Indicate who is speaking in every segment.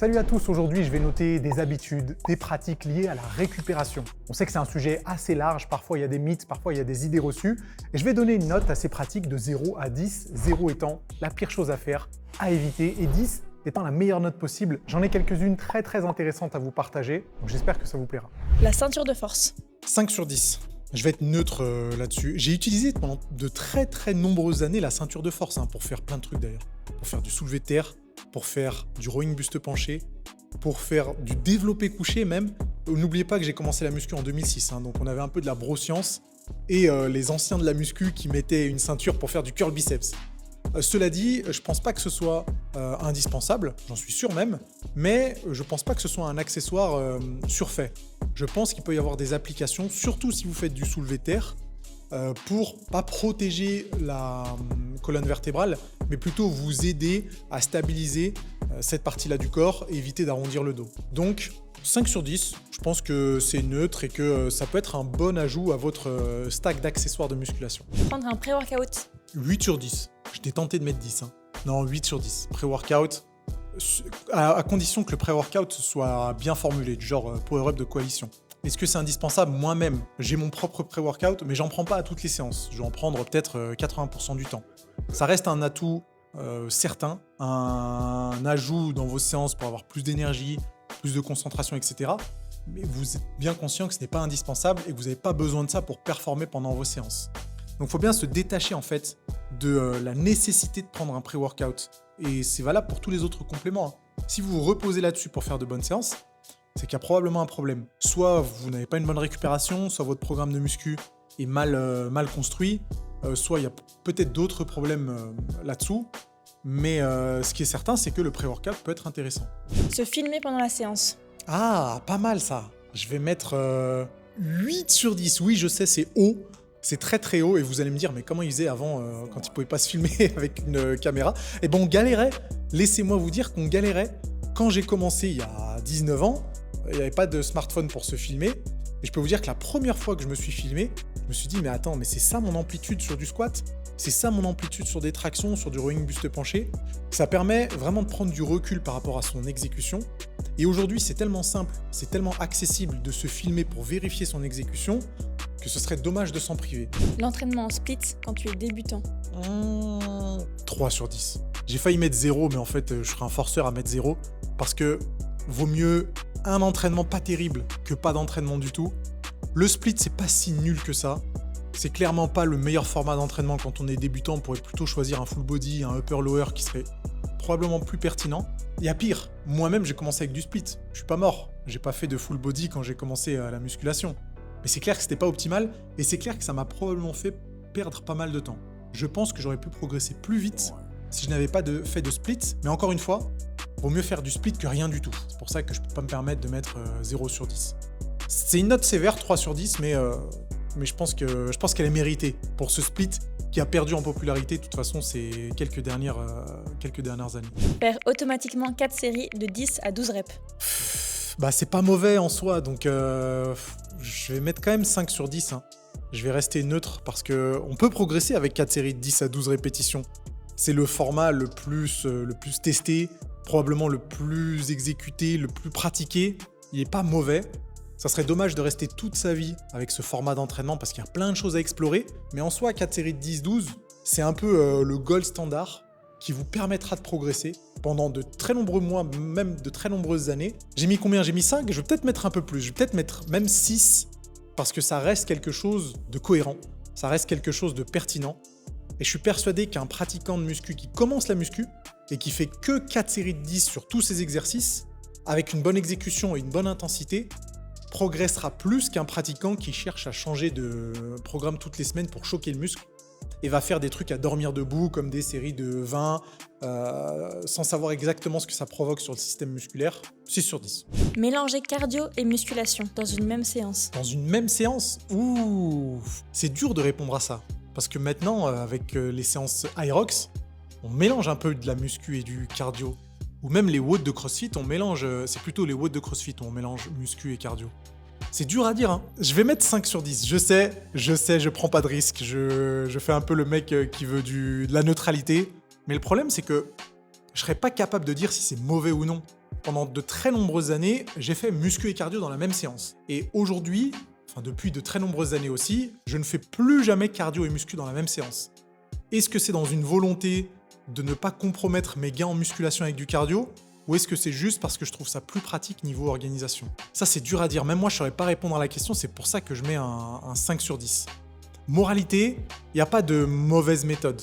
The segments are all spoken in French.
Speaker 1: Salut à tous, aujourd'hui je vais noter des habitudes, des pratiques liées à la récupération. On sait que c'est un sujet assez large, parfois il y a des mythes, parfois il y a des idées reçues, et je vais donner une note à ces pratiques de 0 à 10, 0 étant la pire chose à faire, à éviter, et 10 étant la meilleure note possible. J'en ai quelques-unes très intéressantes à vous partager, donc j'espère que ça vous plaira.
Speaker 2: La ceinture de force.
Speaker 3: 5 sur 10. Je vais être neutre là-dessus. J'ai utilisé pendant de très nombreuses années la ceinture de force, pour faire plein de trucs d'ailleurs. Pour faire du soulevé de terre, pour faire du rowing buste penché, pour faire du développé couché même. N'oubliez pas que j'ai commencé la muscu en 2006, donc on avait un peu de la broscience et les anciens de la muscu qui mettaient une ceinture pour faire du curl biceps. Cela dit, je pense pas que ce soit indispensable, j'en suis sûr même, mais je pense pas que ce soit un accessoire surfait. Je pense qu'il peut y avoir des applications, surtout si vous faites du soulevé de terre, pour pas protéger la colonne vertébrale, mais plutôt vous aider à stabiliser cette partie-là du corps et éviter d'arrondir le dos. Donc 5 sur 10, je pense que c'est neutre et que ça peut être un bon ajout à votre stack d'accessoires de musculation.
Speaker 2: Prendre un pré-workout.
Speaker 3: 8 sur 10. J'étais tenté de mettre 10. Non, 8 sur 10. Pré-workout, à condition que le pré-workout soit bien formulé, du genre power-up de coalition. Est-ce que c'est indispensable? Moi-même, j'ai mon propre pré-workout, mais j'en prends pas à toutes les séances. Je vais en prendre peut-être 80% du temps. Ça reste un atout certain, un ajout dans vos séances pour avoir plus d'énergie, plus de concentration, etc. Mais vous êtes bien conscient que ce n'est pas indispensable et que vous n'avez pas besoin de ça pour performer pendant vos séances. Donc il faut bien se détacher en fait de la nécessité de prendre un pré-workout. Et c'est valable pour tous les autres compléments. Si vous vous reposez là-dessus pour faire de bonnes séances, c'est qu'il y a probablement un problème. Soit vous n'avez pas une bonne récupération, soit votre programme de muscu est mal construit, soit il y a peut-être d'autres problèmes là-dessous. Mais ce qui est certain, c'est que le pré-workout peut être intéressant.
Speaker 2: Se filmer pendant la séance.
Speaker 3: Ah, pas mal ça. Je vais mettre 8 sur 10. Oui, je sais, c'est haut. C'est très haut et vous allez me dire mais comment ils faisaient avant quand ils pouvaient pas se filmer avec une caméra? Eh ben on galérait. Laissez-moi vous dire qu'on galérait. Quand j'ai commencé il y a 19 ans, il n'y avait pas de smartphone pour se filmer. Et je peux vous dire que la première fois que je me suis filmé, je me suis dit mais attends, mais c'est ça mon amplitude sur du squat? C'est ça mon amplitude sur des tractions, sur du rowing buste penché? Ça permet vraiment de prendre du recul par rapport à son exécution. Et aujourd'hui, c'est tellement simple, c'est tellement accessible de se filmer pour vérifier son exécution que ce serait dommage de s'en priver.
Speaker 2: L'entraînement en split quand tu es débutant.
Speaker 3: 3 sur 10. J'ai failli mettre 0, mais en fait, je serais un forceur à mettre 0 parce que vaut mieux un entraînement pas terrible que pas d'entraînement du tout. Le split, c'est pas si nul que ça. C'est clairement pas le meilleur format d'entraînement quand on est débutant. On pourrait plutôt choisir un full body, un upper-lower qui serait probablement plus pertinent. Il y a pire. Moi-même, j'ai commencé avec du split. Je suis pas mort. J'ai pas fait de full body quand j'ai commencé à la musculation. Mais c'est clair que c'était pas optimal et c'est clair que ça m'a probablement fait perdre pas mal de temps. Je pense que j'aurais pu progresser plus vite si je n'avais pas fait de split. Mais encore une fois, vaut mieux faire du split que rien du tout. C'est pour ça que je peux pas me permettre de mettre 0 sur 10. C'est une note sévère, 3 sur 10, mais je pense qu'elle est méritée pour ce split qui a perdu en popularité de toute façon ces quelques dernières années.
Speaker 2: Faire automatiquement 4 séries de 10 à 12 reps.
Speaker 3: Bah c'est pas mauvais en soi, donc je vais mettre quand même 5 sur 10. Je vais rester neutre parce qu'on peut progresser avec 4 séries de 10 à 12 répétitions. C'est le format le plus testé, probablement le plus exécuté, le plus pratiqué. Il n'est pas mauvais. Ça serait dommage de rester toute sa vie avec ce format d'entraînement parce qu'il y a plein de choses à explorer. Mais en soi, 4 séries de 10-12, c'est un peu le gold standard qui vous permettra de progresser pendant de très nombreux mois, même de très nombreuses années. J'ai mis combien? J'ai mis 5, je vais peut-être mettre un peu plus. Je vais peut-être mettre même 6 parce que ça reste quelque chose de cohérent. Ça reste quelque chose de pertinent. Et je suis persuadé qu'un pratiquant de muscu qui commence la muscu et qui fait que 4 séries de 10 sur tous ses exercices, avec une bonne exécution et une bonne intensité, progressera plus qu'un pratiquant qui cherche à changer de programme toutes les semaines pour choquer le muscle et va faire des trucs à dormir debout comme des séries de 20 sans savoir exactement ce que ça provoque sur le système musculaire. 6 sur 10.
Speaker 2: Mélanger cardio et musculation dans une même séance.
Speaker 3: Dans une même séance? Ouh, c'est dur de répondre à ça. Parce que maintenant, avec les séances Hyrox, on mélange un peu de la muscu et du cardio. Ou même les WOD de CrossFit, on mélange... C'est plutôt les WOD de CrossFit où on mélange muscu et cardio. C'est dur à dire, Je vais mettre 5 sur 10. Je sais, je prends pas de risque. Je fais un peu le mec qui veut de la neutralité. Mais le problème, c'est que je serais pas capable de dire si c'est mauvais ou non. pendant de très nombreuses années, j'ai fait muscu et cardio dans la même séance. Et aujourd'hui, enfin depuis de très nombreuses années aussi, je ne fais plus jamais cardio et muscu dans la même séance. Est-ce que c'est dans une volonté de ne pas compromettre mes gains en musculation avec du cardio, ou est-ce que c'est juste parce que je trouve ça plus pratique niveau organisation? Ça, c'est dur à dire. Même moi, je ne saurais pas répondre à la question. C'est pour ça que je mets un 5 sur 10. Moralité, il n'y a pas de mauvaise méthode.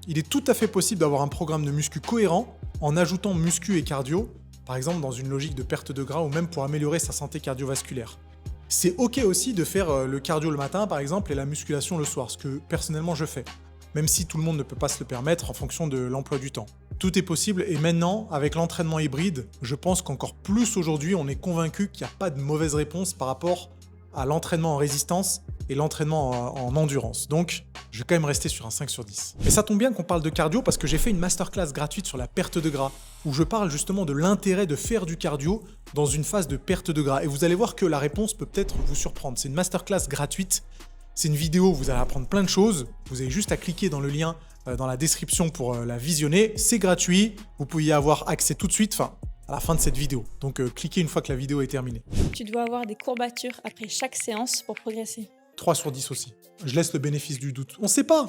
Speaker 3: Il est tout à fait possible d'avoir un programme de muscu cohérent en ajoutant muscu et cardio, par exemple dans une logique de perte de gras ou même pour améliorer sa santé cardiovasculaire. C'est ok aussi de faire le cardio le matin, par exemple, et la musculation le soir, ce que personnellement je fais. Même si tout le monde ne peut pas se le permettre en fonction de l'emploi du temps. Tout est possible et maintenant, avec l'entraînement hybride, je pense qu'encore plus aujourd'hui, on est convaincu qu'il n'y a pas de mauvaise réponse par rapport à l'entraînement en résistance et l'entraînement en endurance. Donc, je vais quand même rester sur un 5 sur 10. Et ça tombe bien qu'on parle de cardio parce que j'ai fait une masterclass gratuite sur la perte de gras où je parle justement de l'intérêt de faire du cardio dans une phase de perte de gras. Et vous allez voir que la réponse peut peut-être vous surprendre. C'est une masterclass gratuite. C'est une vidéo où vous allez apprendre plein de choses. Vous avez juste à cliquer dans le lien dans la description pour la visionner. C'est gratuit. Vous pouvez y avoir accès tout de suite, à la fin de cette vidéo. Donc cliquez une fois que la vidéo est terminée.
Speaker 2: Tu dois avoir des courbatures après chaque séance pour progresser.
Speaker 3: 3 sur 10 aussi. Je laisse le bénéfice du doute. On sait pas.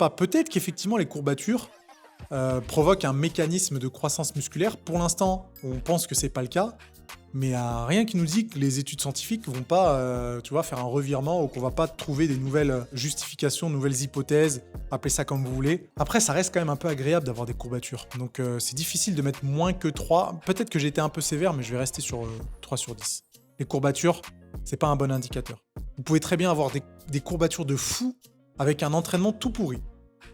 Speaker 3: Peut-être qu'effectivement les courbatures provoquent un mécanisme de croissance musculaire. Pour l'instant, on pense que c'est pas le cas. Mais il n'y a rien qui nous dit que les études scientifiques vont pas faire un revirement ou qu'on va pas trouver des nouvelles justifications, nouvelles hypothèses, appelez ça comme vous voulez. Après, ça reste quand même un peu agréable d'avoir des courbatures. Donc c'est difficile de mettre moins que 3. Peut-être que j'ai été un peu sévère, mais je vais rester sur 3 sur 10. Les courbatures, c'est pas un bon indicateur. Vous pouvez très bien avoir des courbatures de fou avec un entraînement tout pourri.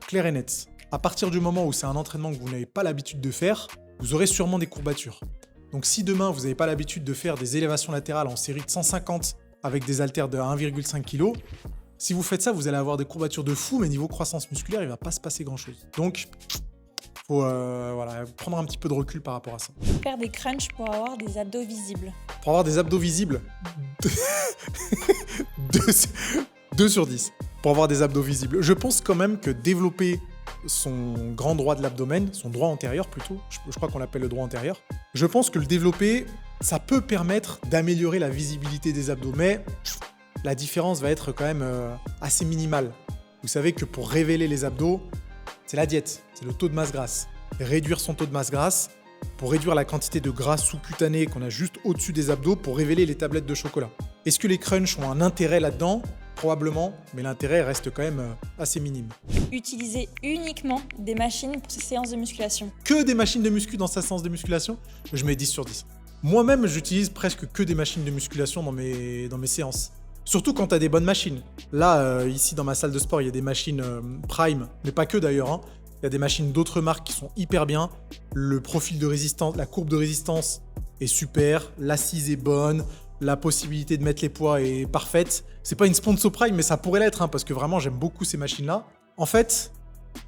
Speaker 3: Clair et net. À partir du moment où c'est un entraînement que vous n'avez pas l'habitude de faire, vous aurez sûrement des courbatures. Donc si demain vous n'avez pas l'habitude de faire des élévations latérales en série de 150 avec des haltères de 1,5 kg, si vous faites ça, vous allez avoir des courbatures de fou, mais niveau croissance musculaire, il ne va pas se passer grand-chose. Donc, il faut prendre un petit peu de recul par rapport à ça.
Speaker 2: Faire des crunchs pour avoir des abdos visibles.
Speaker 3: Pour avoir des abdos visibles, 2 sur 10. Pour avoir des abdos visibles. Je pense quand même que développer son grand droit de l'abdomen, son droit antérieur plutôt, je crois qu'on l'appelle le droit antérieur, je pense que le développer, ça peut permettre d'améliorer la visibilité des abdos, mais la différence va être quand même assez minimale. Vous savez que pour révéler les abdos, c'est la diète, c'est le taux de masse grasse. Et réduire son taux de masse grasse pour réduire la quantité de gras sous-cutané qu'on a juste au-dessus des abdos pour révéler les tablettes de chocolat. Est-ce que les crunchs ont un intérêt là-dedans ? Probablement, mais l'intérêt reste quand même assez minime.
Speaker 2: Utiliser uniquement des machines pour ses séances de musculation.
Speaker 3: Que des machines de muscu dans sa séance de musculation ? Je mets 10 sur 10. Moi-même, j'utilise presque que des machines de musculation dans mes séances. Surtout quand tu as des bonnes machines. Là, ici dans ma salle de sport, il y a des machines Prime, mais pas que d'ailleurs. Il y a des machines d'autres marques qui sont hyper bien. Le profil de résistance, la courbe de résistance est super. L'assise est bonne. La possibilité de mettre les poids est parfaite. C'est pas une sponsor Prime, mais ça pourrait l'être, parce que vraiment, j'aime beaucoup ces machines-là. En fait,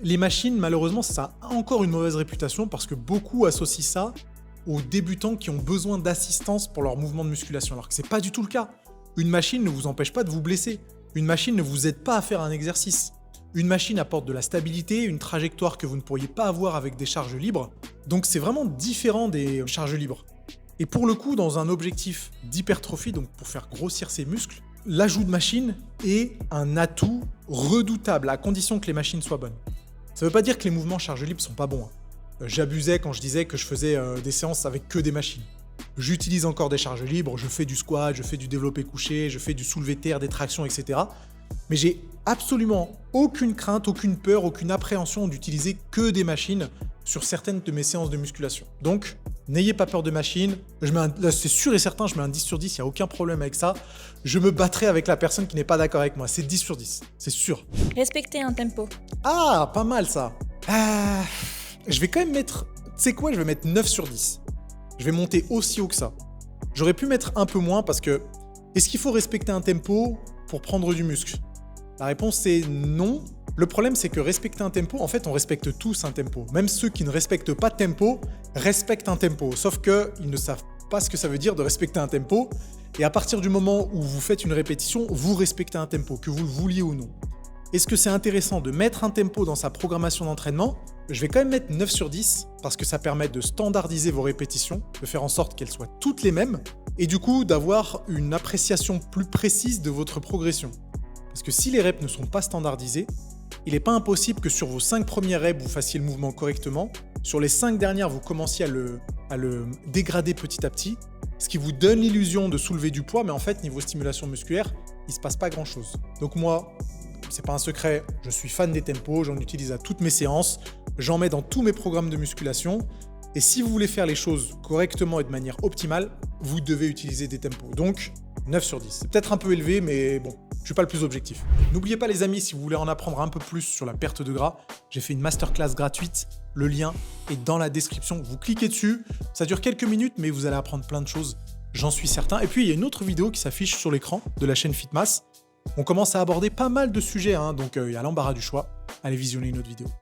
Speaker 3: les machines, malheureusement, ça a encore une mauvaise réputation parce que beaucoup associent ça aux débutants qui ont besoin d'assistance pour leur mouvement de musculation, alors que c'est pas du tout le cas. Une machine ne vous empêche pas de vous blesser. Une machine ne vous aide pas à faire un exercice. Une machine apporte de la stabilité, une trajectoire que vous ne pourriez pas avoir avec des charges libres. Donc c'est vraiment différent des charges libres. Et pour le coup, dans un objectif d'hypertrophie, donc pour faire grossir ses muscles, l'ajout de machines est un atout redoutable, à condition que les machines soient bonnes. Ça ne veut pas dire que les mouvements charge libre sont pas bons. J'abusais quand je disais que je faisais des séances avec que des machines. J'utilise encore des charges libres, je fais du squat, je fais du développé couché, je fais du soulevé de terre, des tractions, etc. Mais j'ai absolument aucune crainte, aucune peur, aucune appréhension d'utiliser que des machines sur certaines de mes séances de musculation. Donc, n'ayez pas peur de machines. Là, c'est sûr et certain, je mets un 10 sur 10, il n'y a aucun problème avec ça. Je me battrai avec la personne qui n'est pas d'accord avec moi. C'est 10 sur 10, c'est sûr.
Speaker 2: Respecter un tempo.
Speaker 3: Ah, pas mal ça. Je vais quand même mettre... Tu sais quoi, je vais mettre 9 sur 10. Je vais monter aussi haut que ça. J'aurais pu mettre un peu moins parce que... Est-ce qu'il faut respecter un tempo pour prendre du muscle ? La réponse c'est non. Le problème c'est que respecter un tempo, en fait on respecte tous un tempo. Même ceux qui ne respectent pas de tempo respectent un tempo. Sauf qu'ils ne savent pas ce que ça veut dire de respecter un tempo. Et à partir du moment où vous faites une répétition, vous respectez un tempo, que vous le vouliez ou non. Est-ce que c'est intéressant de mettre un tempo dans sa programmation d'entraînement? Je vais quand même mettre 9 sur 10 parce que ça permet de standardiser vos répétitions, de faire en sorte qu'elles soient toutes les mêmes et du coup d'avoir une appréciation plus précise de votre progression. Parce que si les reps ne sont pas standardisés, il n'est pas impossible que sur vos 5 premières reps, vous fassiez le mouvement correctement. Sur les 5 dernières, vous commenciez à le dégrader petit à petit, ce qui vous donne l'illusion de soulever du poids, mais en fait, niveau stimulation musculaire, il ne se passe pas grand-chose. Donc moi, c'est pas un secret, je suis fan des tempos, j'en utilise à toutes mes séances, j'en mets dans tous mes programmes de musculation. Et si vous voulez faire les choses correctement et de manière optimale, vous devez utiliser des tempos. Donc, 9 sur 10. C'est peut-être un peu élevé, mais bon, je suis pas le plus objectif. N'oubliez pas les amis, si vous voulez en apprendre un peu plus sur la perte de gras, j'ai fait une masterclass gratuite. Le lien est dans la description. Vous cliquez dessus, ça dure quelques minutes, mais vous allez apprendre plein de choses, j'en suis certain. Et puis, il y a une autre vidéo qui s'affiche sur l'écran de la chaîne Fitmass. On commence à aborder pas mal de sujets, donc il y a l'embarras du choix. Allez visionner une autre vidéo.